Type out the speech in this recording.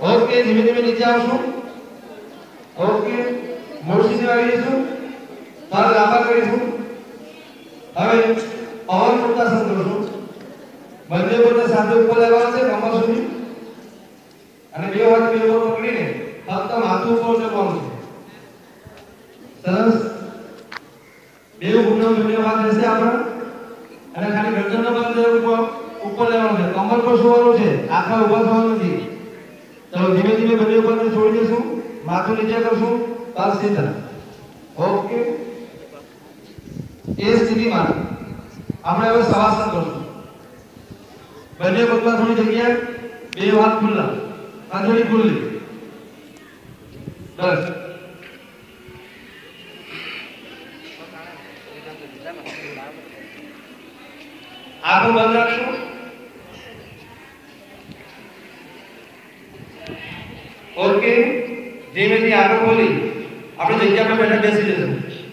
okay धीमे धीमे नीचे આવશું ओके મોરસી આવી જઈશું તાર લાંબા કરીશું હવે પવન મુક્તાસન કરશું બંને પોતે સાથે ઉપર લેવાનું છે કમર સુધી અને બે હાથ બે ઉપર પકડીને ફક્ત માથું ઉપર લેવાનું છે સરસ બે ગુણનો બંને હાથ રહેશે આપણા અને ખાલી ગરદનનો બંધ ઉપર લેવાનું છે કમર પર સુવાનું છે આખા ઊભા થવાનું નથી चलो धीमे धीमे बने ऊपर में छोड़ देसु माथું નીચે કરશું પાસ સીધા ओके એ સ્થિતિમાં આપણે હવે શવાસન કરશું બંને પગમાં થોડી જગ્યા બે હાથ ખુલ્લા આંગળી ખુલ્લી બસ આંખો બંધ રાખશું ओके धीमे धीमे आंखों खोली अपने जगह पर बैठा बेसी जैसे